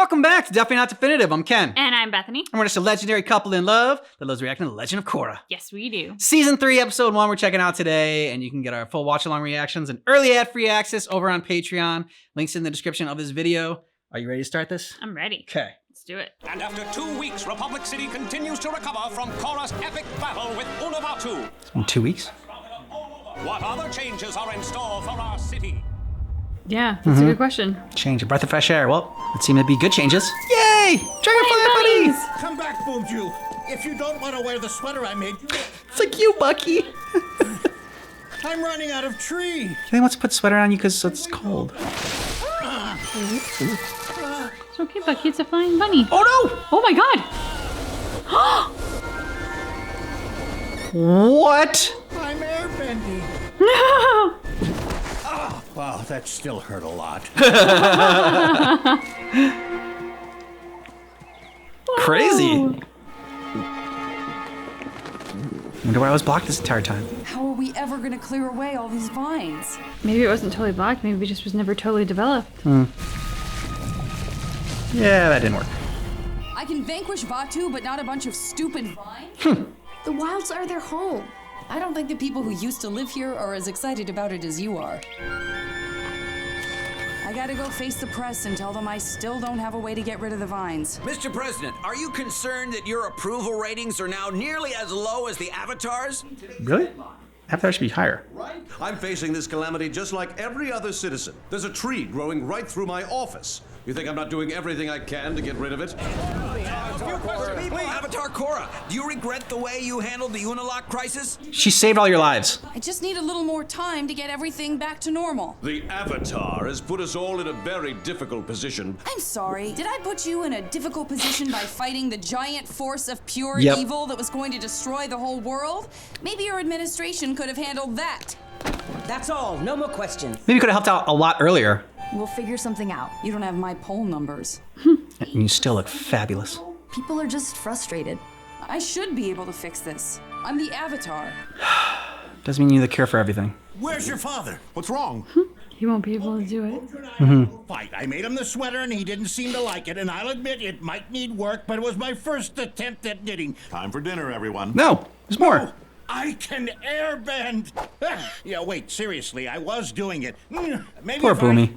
Welcome back to Definitely Not Definitive. I'm Ken. And I'm Bethany. And we're just a legendary couple in love that loves reacting to The Legend of Korra. Yes, we do. Season 3, Episode 1 we're checking out today, and you can get our full watch-along reactions and early ad-free access over on Patreon. Links in the description of this video. Are you ready to start this? I'm ready. Okay. Let's do it. And after 2 weeks, Republic City continues to recover from Korra's epic battle with Unabatu. It's been 2 weeks. What other changes are in store for our city? Yeah, that's a good question. Change, a breath of fresh air. Well, it seemed to be good changes. Yay! Dragonfly buddies! Come back, Boomju. If you don't want to wear the sweater I made you, It's like you, Bucky. I'm running out of tree. He wants to put a sweater on you because it's cold. It's okay, Bucky. It's a flying bunny. Oh no! Oh my god! What? I'm airbending. No! Wow, that still hurt a lot. Crazy. Wonder why I was blocked this entire time. How are we ever gonna clear away all these vines? Maybe it wasn't totally blocked. Maybe it just was never totally developed. Yeah, that didn't work. I can vanquish Vatu, but not a bunch of stupid vines? The wilds are their home. I don't think the people who used to live here are as excited about it as you are. I gotta go face the press and tell them I still don't have a way to get rid of the vines. Mr. President, are you concerned that your approval ratings are now nearly as low as the Avatar's? Really? Avatar should be higher. I'm facing this calamity just like every other citizen. There's a tree growing right through my office. You think I'm not doing everything I can to get rid of it? Avatar Korra, do you regret the way you handled the Unalaq crisis? She saved all your lives. I just need a little more time to get everything back to normal. The Avatar has put us all in a very difficult position. I'm sorry, did I put you in a difficult position by fighting the giant force of pure Yep. evil that was going to destroy the whole world? Maybe your administration could have handled that. That's all. No more questions. Maybe you could have helped out a lot earlier. We'll figure something out. You don't have my poll numbers. And you still look fabulous. People are just frustrated. I should be able to fix this. I'm the Avatar. Doesn't mean you're the cure for everything. Where's your father? What's wrong? He won't be able to do it. Fight. I made him the sweater and he didn't seem to like it, and I'll admit it might need work, but it was my first attempt at knitting. Time for dinner, everyone. No, there's more. I can airbend. Yeah, wait, seriously, I was doing it. Maybe Poor if Boomy.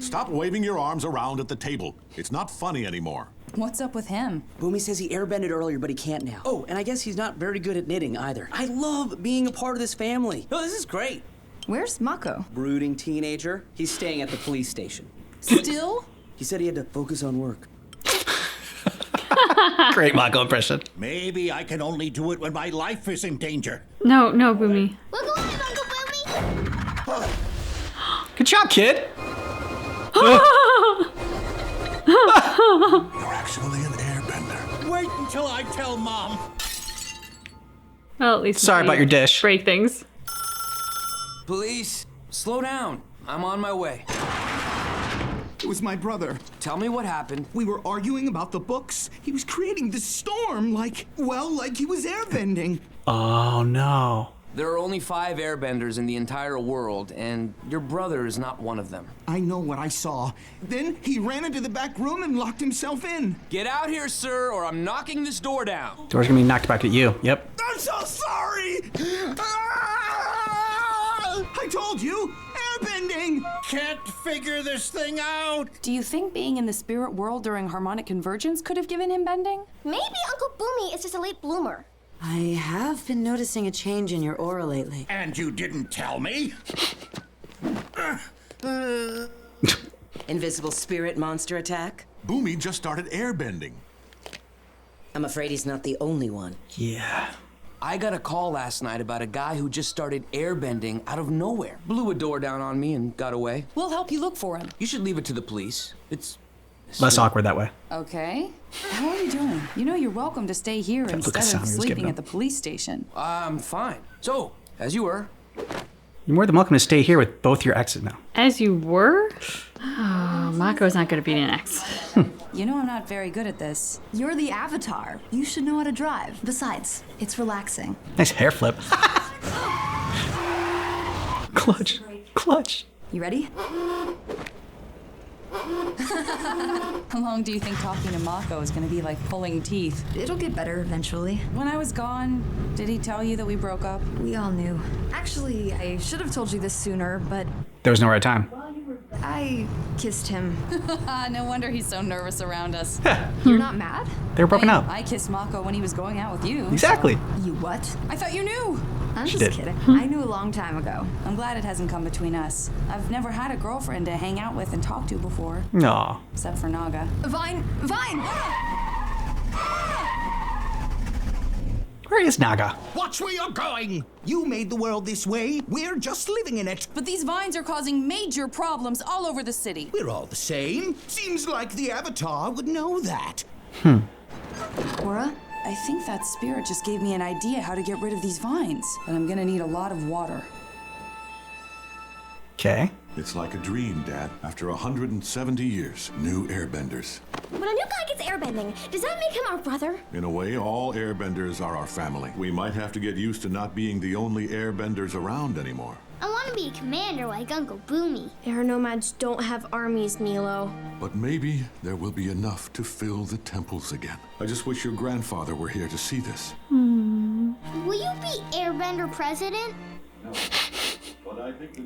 Stop waving your arms around at the table. It's not funny anymore. What's up with him? Boomy says he airbended earlier, but he can't now. Oh, and I guess he's not very good at knitting either. I love being a part of this family. Oh, this is great. Where's Mako? Brooding teenager. He's staying at the police station. Still? He said he had to focus on work. Great Mako impression. Maybe I can only do it when my life is in danger. No, Boomy. Look away, Uncle Boomy! Good job, kid. You're actually an airbender. Wait until I tell Mom. Well, at least Sorry we about your dish. break things. Police, slow down. I'm on my way. It was my brother. Tell me what happened. We were arguing about the books. He was creating this storm like he was airbending. Oh no. There are only 5 airbenders in the entire world, and your brother is not one of them. I know what I saw. Then he ran into the back room and locked himself in. Get out here, sir, or I'm knocking this door down. Door's gonna be knocked back at you. Yep. I'm so sorry! I told you! Airbending! Can't figure this thing out. Do you think being in the spirit world during harmonic convergence could have given him bending? Maybe Uncle Boomy is just a late bloomer. I have been noticing a change in your aura lately. And you didn't tell me? Invisible spirit monster attack? Boomy just started airbending. I'm afraid he's not the only one. Yeah. I got a call last night about a guy who just started airbending out of nowhere. Blew a door down on me and got away. We'll help you look for him. You should leave it to the police. It's Less awkward that way. Okay. How are you doing? You know you're welcome to stay here look of instead sound of he was sleeping giving at the police station. I'm fine. So, as you were. You're more than welcome to stay here with both your exes now. As you were? Oh, Mako's not good at being an ex. You know I'm not very good at this. You're the Avatar. You should know how to drive. Besides, it's relaxing. Nice hair flip. Clutch. Clutch. You ready? How long do you think talking to Mako is gonna be like pulling teeth? It'll get better eventually. When I was gone, did he tell you that we broke up? We all knew. Actually, I should have told you this sooner, but There was no right time. I kissed him. No wonder he's so nervous around us. You're not mad? They were broken up. I kissed Mako when he was going out with you. Exactly. You what? I thought you knew. I'm She just did. kidding. I knew a long time ago. I'm glad it hasn't come between us. I've never had a girlfriend to hang out with and talk to before, Aw. except for Naga. Vine! Vine! Where is Naga? Watch where you're going! You made the world this way. We're just living in it. But these vines are causing major problems all over the city. We're all the same. Seems like the Avatar would know that. Korra? I think that spirit just gave me an idea how to get rid of these vines, but I'm gonna need a lot of water. Okay. It's like a dream, Dad. After 170 years, new airbenders. When a new guy gets airbending, does that make him our brother? In a way, all airbenders are our family. We might have to get used to not being the only airbenders around anymore. I want to be a commander like Uncle Boomy. Air nomads don't have armies, Milo. But maybe there will be enough to fill the temples again. I just wish your grandfather were here to see this. Will you be Airbender president?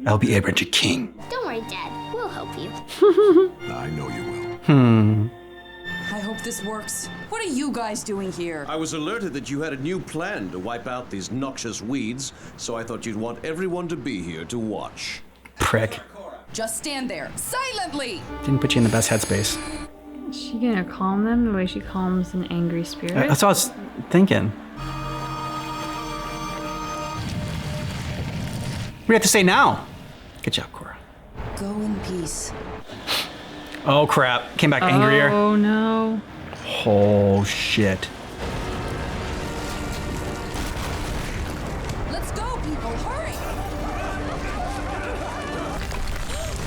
I'll be Airbender King. Don't worry, Dad. We'll help you. I know you will. I hope this works. What are you guys doing here? I was alerted that you had a new plan to wipe out these noxious weeds, so I thought you'd want everyone to be here to watch. Prick. Just stand there, silently! Didn't put you in the best headspace. Is she gonna calm them the way she calms an angry spirit? That's what I was thinking. What do you have to say now? Good job, Korra. Go in peace. Oh crap. Came back angrier. Oh no. Oh shit. Let's go, people, hurry!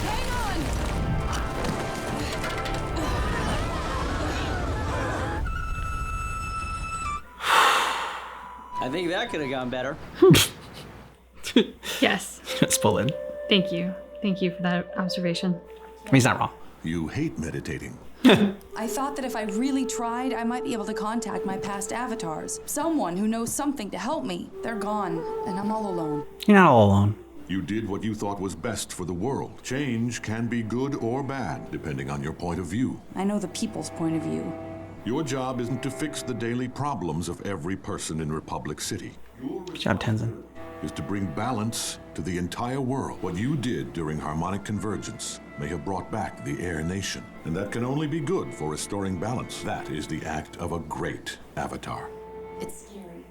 Hang on! I think that could have gone better. Yes. Let's pull in. Thank you. Thank you for that observation. I mean, he's not wrong. You hate meditating. I thought that if I really tried, I might be able to contact my past avatars. Someone who knows something to help me. They're gone, and I'm all alone. You're not all alone. You did what you thought was best for the world. Change can be good or bad, depending on your point of view. I know the people's point of view. Your job isn't to fix the daily problems of every person in Republic City. Good job, Tenzin. Is to bring balance to the entire world. What you did during harmonic convergence may have brought back the Air Nation, and that can only be good for restoring balance. That is the act of a great Avatar. It's scary.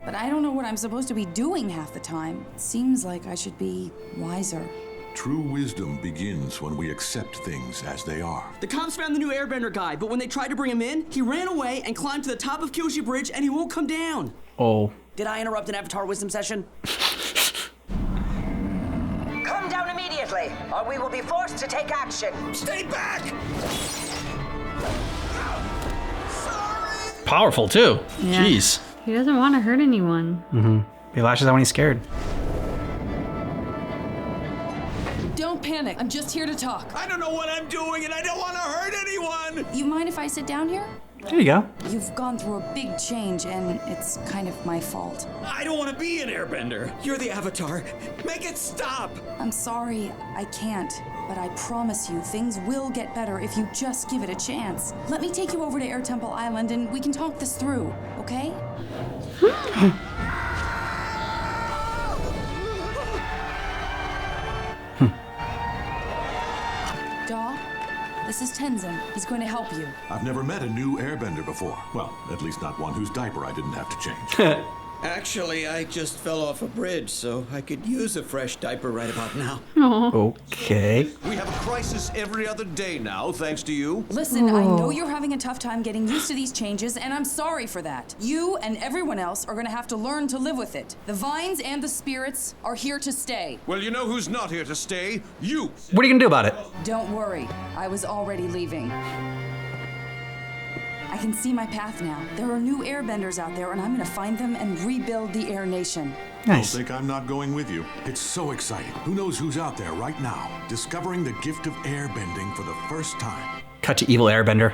But I don't know what I'm supposed to be doing half the time. It seems like I should be wiser. True wisdom begins when we accept things as they are. The cops found the new airbender guy, but when they tried to bring him in, he ran away and climbed to the top of Kyoshi Bridge, and he won't come down. Oh. Did I interrupt an Avatar wisdom session? Come down immediately, or we will be forced to take action. Stay back! Powerful, too. Yeah. Jeez. He doesn't want to hurt anyone. Mm-hmm. He lashes out when he's scared. Don't panic. I'm just here to talk. I don't know what I'm doing, and I don't want to hurt anyone! You mind if I sit down here? There you go. You've gone through a big change, and it's kind of my fault. I don't want to be an airbender. You're the Avatar. Make it stop! I'm sorry, I can't. But I promise you, things will get better if you just give it a chance. Let me take you over to Air Temple Island, and we can talk this through, okay? Daw, this is Tenzin. He's going to help you. I've never met a new airbender before. Well, at least not one whose diaper I didn't have to change. Actually, I just fell off a bridge, so I could use a fresh diaper right about now. Okay. We have a crisis every other day now, thanks to you. Listen, I know you're having a tough time getting used to these changes, and I'm sorry for that. You and everyone else are going to have to learn to live with it. The vines and the spirits are here to stay. Well, you know who's not here to stay? You! What are you gonna do about it? Don't worry, I was already leaving. I can see my path now. There are new airbenders out there, and I'm gonna find them and rebuild the Air Nation. Nice. Don't think I'm not going with you. It's so exciting. Who knows who's out there right now, discovering the gift of airbending for the first time. Cut to evil airbender.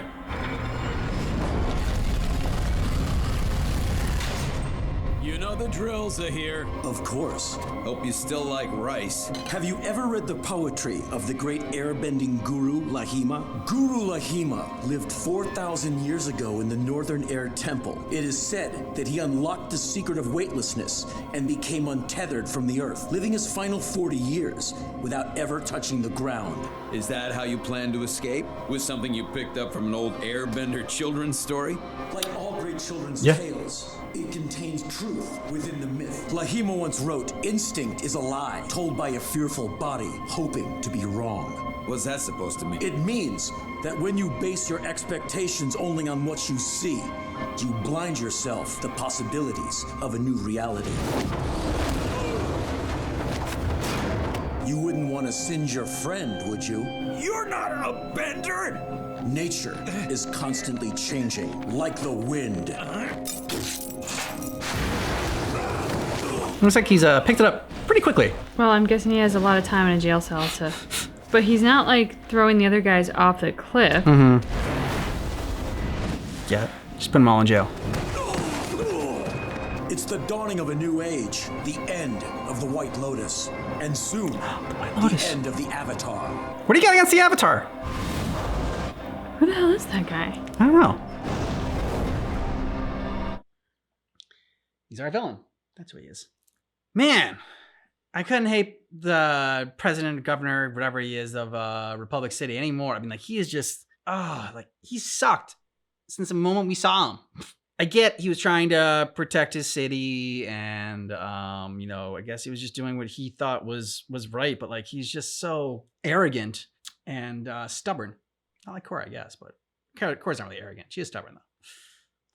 You know the drills are here. Of course. Hope you still like rice. Have you ever read the poetry of the great airbending guru Lahima? Guru Lahima lived 4,000 years ago in the Northern Air Temple. It is said that he unlocked the secret of weightlessness and became untethered from the earth, living his final 40 years without ever touching the ground. Is that how you plan to escape? With something you picked up from an old airbender children's story? Like all great children's Yeah. tales, it contains truth within the myth. Lahima once wrote, "Instinct is a lie told by a fearful body, hoping to be wrong." What's that supposed to mean? It means that when you base your expectations only on what you see, you blind yourself to the possibilities of a new reality. You wouldn't want to singe your friend, would you? You're not a bender! Nature is constantly changing, like the wind. Looks like he's picked it up pretty quickly. Well, I'm guessing he has a lot of time in a jail cell to... But he's not like throwing the other guys off the cliff. Mm-hmm. Yeah, just put them all in jail. It's the dawning of a new age, the end of the White Lotus, and soon, the end of the Avatar. What do you got against the Avatar? Who the hell is that guy? I don't know. He's our villain. That's who he is. Man, I couldn't hate the president, governor, whatever he is of Republic City anymore. I mean, like, he is just, like, he sucked since the moment we saw him. I get he was trying to protect his city and, you know, I guess he was just doing what he thought was right, but, like, he's just so arrogant and stubborn. Not like Korra, I guess, but Korra's not really arrogant. She is stubborn, though.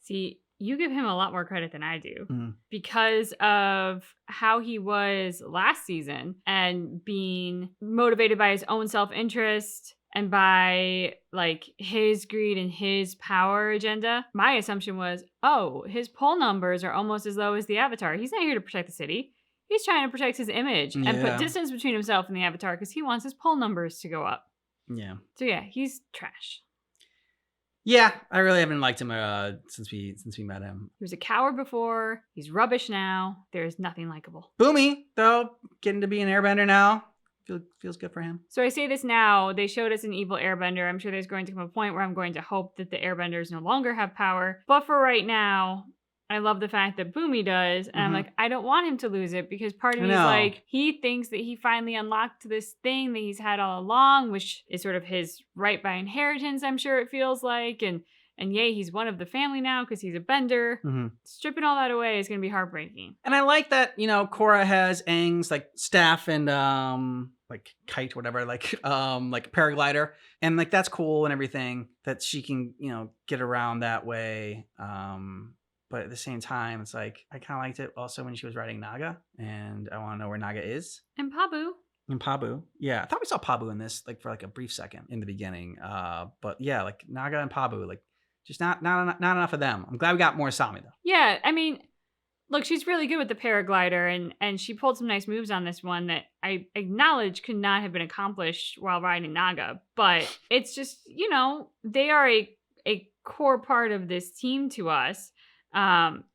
See, you give him a lot more credit than I do Mhm. because of how he was last season and being motivated by his own self-interest and by like his greed and his power agenda. My assumption was, oh, his poll numbers are almost as low as the Avatar. He's not here to protect the city. He's trying to protect his image and Yeah. put distance between himself and the Avatar because he wants his poll numbers to go up. Yeah. So yeah, he's trash. Yeah, I really haven't liked him since we met him. He was a coward before. He's rubbish now. There's nothing likable. Boomy, though, getting to be an airbender now. Feels good for him. So I say this now. They showed us an evil airbender. I'm sure there's going to come a point where I'm going to hope that the airbenders no longer have power. But for right now, I love the fact that Boomy does. And I'm like, I don't want him to lose it because part of me is like, he thinks that he finally unlocked this thing that he's had all along, which is sort of his right by inheritance, I'm sure it feels like. And yay, he's one of the family now because he's a bender. Stripping all that away is going to be heartbreaking. And I like that, you know, Korra has Aang's like staff and like kite, whatever, like paraglider. And like that's cool and everything that she can, you know, get around that way. But at the same time, it's like I kind of liked it also when she was riding Naga, and I want to know where Naga is. And Pabu. And Pabu, yeah, I thought we saw Pabu in this, like for like a brief second in the beginning. But yeah, like Naga and Pabu, like just not enough of them. I'm glad we got more Asami though. Yeah, I mean, look, she's really good with the paraglider, and she pulled some nice moves on this one that I acknowledge could not have been accomplished while riding Naga. But it's just, you know, they are a core part of this team to us.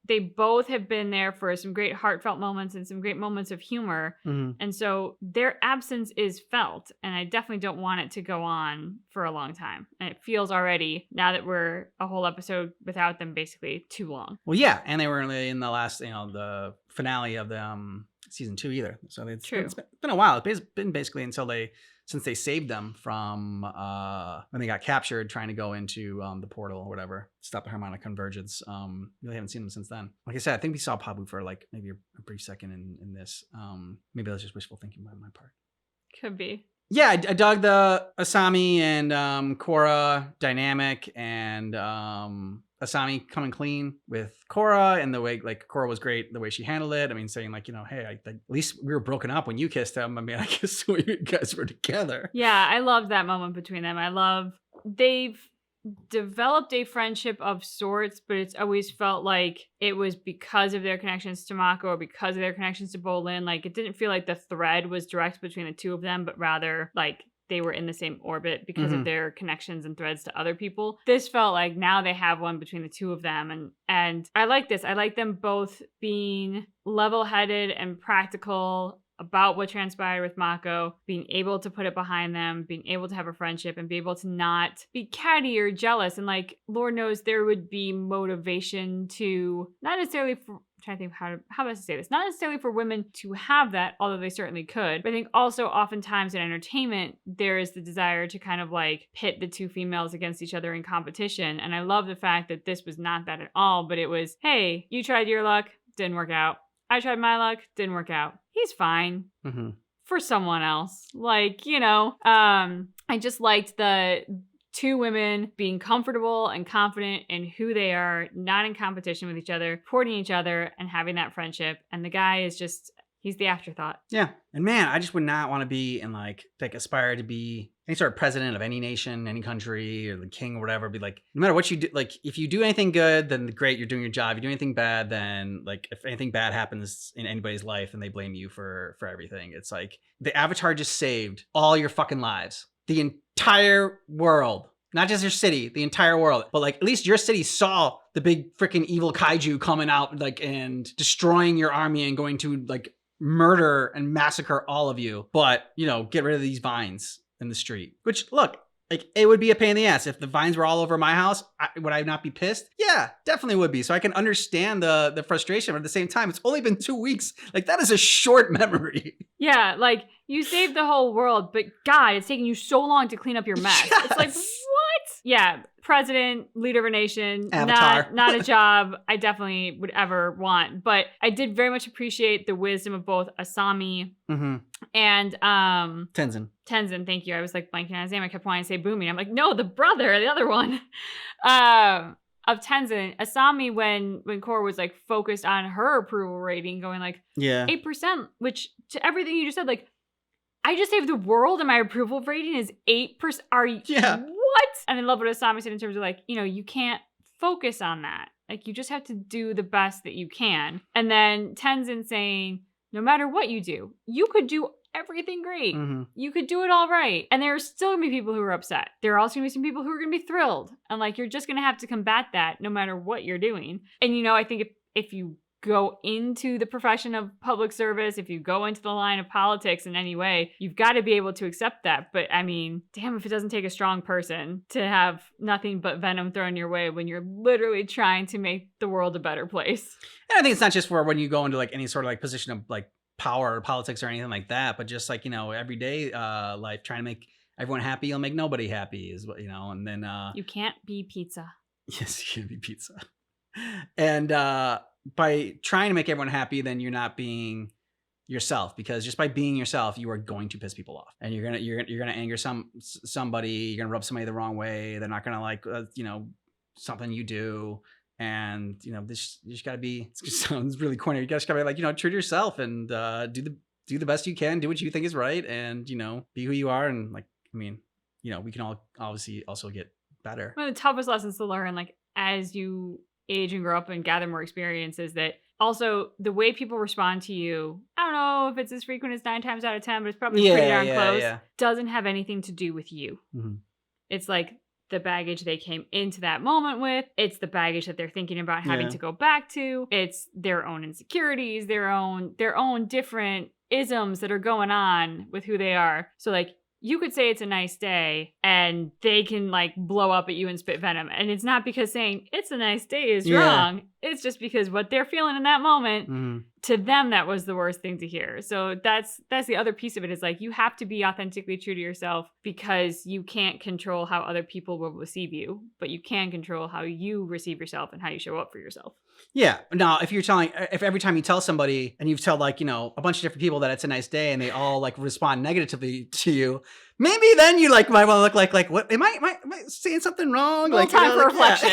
They both have been there for some great heartfelt moments and some great moments of humor. And so their absence is felt, and I definitely don't want it to go on for a long time. And it feels already, now that we're a whole episode without them, basically too long. Well, yeah, and they weren't really in the last, you know, the finale of the season 2 either. So it's been a while. It's been basically since they saved them from when they got captured trying to go into the portal or whatever, stop the harmonic convergence. Really haven't seen them since then. Like I said, I think we saw Pabu for like maybe a brief second in this. Maybe that's just wishful thinking by my part. Could be. Yeah, I dug the Asami and Korra dynamic, and Asami coming clean with Korra, and the way like Korra was great, the way she handled it. I mean, saying like, you know, hey, at least we were broken up when you kissed him. I mean, I guess you guys were together. Yeah, I loved that moment between them. I love they've developed a friendship of sorts, but it's always felt like it was because of their connections to Mako or because of their connections to Bolin. Like, it didn't feel like the thread was direct between the two of them, but rather like they were in the same orbit because of their connections and threads to other people. This felt like now they have one between the two of them. And I like this. I like them both being level-headed and practical about what transpired with Mako, being able to put it behind them, being able to have a friendship, and be able to not be catty or jealous. And like, Lord knows there would be motivation to, not necessarily for, I'm trying to think how best to say this, not necessarily for women to have that, although they certainly could. But I think also oftentimes in entertainment, there is the desire to kind of like pit the two females against each other in competition. And I love the fact that this was not that at all, but it was, hey, you tried your luck, didn't work out. I tried my luck, didn't work out. He's fine for someone else. Like, you know, I just liked the two women being comfortable and confident in who they are, not in competition with each other, supporting each other and having that friendship. And the guy is just, he's the afterthought. Yeah. And man, I just would not want to be in like aspire to be any sort of president of any nation, any country, or the king or whatever. Be like, no matter what you do, like if you do anything good, then great, you're doing your job. If you do anything bad, then like if anything bad happens in anybody's life and they blame you for everything, it's like the Avatar just saved all your fucking lives. The entire world. Not just your city, the entire world. But like at least your city saw the big freaking evil kaiju coming out like and destroying your army and going to like murder and massacre all of you. But, you know, get rid of these vines in the street. Which, look, like it would be a pain in the ass. If the vines were all over my house, would I not be pissed? Yeah, definitely would be. So I can understand the frustration, but at the same time, it's only been 2 weeks. Like that is a short memory. Yeah, like you saved the whole world, but God, it's taking you so long to clean up your mess. Yes. It's like, what? Yeah, president, leader of a nation, Avatar. not a job I definitely would ever want. But I did very much appreciate the wisdom of both Asami and Tenzin. Tenzin, thank you. I was like blanking on his name. I kept wanting to say Boomy. I'm like, no, the brother, the other one. Of Tenzin. Asami, when Korra was like focused on her approval rating, going like 8%, which to everything you just said, like, I just saved the world and my approval rating is 8%. Are you what? And I love what Asami said in terms of like, you know, you can't focus on that. Like you just have to do the best that you can. And then Tenzin saying, no matter what you do, you could do everything great. You could do it all right. And there are still gonna be people who are upset. There are also gonna be some people who are gonna be thrilled. And like, you're just gonna have to combat that no matter what you're doing. And you know, I think if you go into the profession of public service, if you go into the line of politics in any way, you've got to be able to accept that. But I mean, damn if it doesn't take a strong person to have nothing but venom thrown your way when you're literally trying to make the world a better place. And I think it's not just for when you go into like any sort of like position of like power or politics or anything like that, but just like, you know, everyday life, trying to make everyone happy, you'll make nobody happy is what, you know, and then you can't be pizza. Yes, you can be pizza. And by trying to make everyone happy, then you're not being yourself, because just by being yourself, you are going to piss people off, and you're gonna anger somebody. You're gonna rub somebody the wrong way. They're not gonna like you know, something you do, and you know, this you just gotta be. It sounds really corny. You just gotta be like, you know, true to yourself and do the best you can. Do what you think is right, and you know, be who you are. And like, I mean, you know, we can all obviously also get better. One of the toughest lessons to learn, like as you age and grow up and gather more experiences, that also the way people respond to you, I don't know if it's as frequent as 9 times out of 10, but it's probably pretty darn close, doesn't have anything to do with you. It's like the baggage they came into that moment with. It's the baggage that they're thinking about having to go back to. It's their own insecurities, their own different isms that are going on with who they are. So like, you could say it's a nice day and they can like blow up at you and spit venom. And it's not because saying it's a nice day is wrong. It's just because what they're feeling in that moment, to them, that was the worst thing to hear. So that's the other piece of it, is like, you have to be authentically true to yourself, because you can't control how other people will receive you, but you can control how you receive yourself and how you show up for yourself. Yeah. Now, if every time you tell somebody, and you've told like, you know, a bunch of different people that it's a nice day, and they all like respond negatively to you, maybe then you like might want to look like what am I saying something wrong? Like, time for reflection.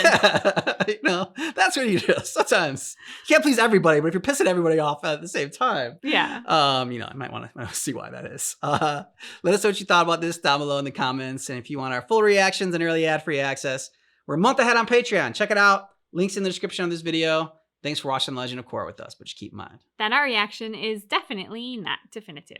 You know, that's what you do. Sometimes you can't please everybody, but if you're pissing everybody off at the same time, you know, I might want to see why that is. Let us know what you thought about this down below in the comments, and if you want our full reactions and early ad-free access, We're a month ahead on Patreon. Check it out. Links in the description of this video. Thanks for watching Legend of Korra with us, but just keep in mind that our reaction is definitely not definitive.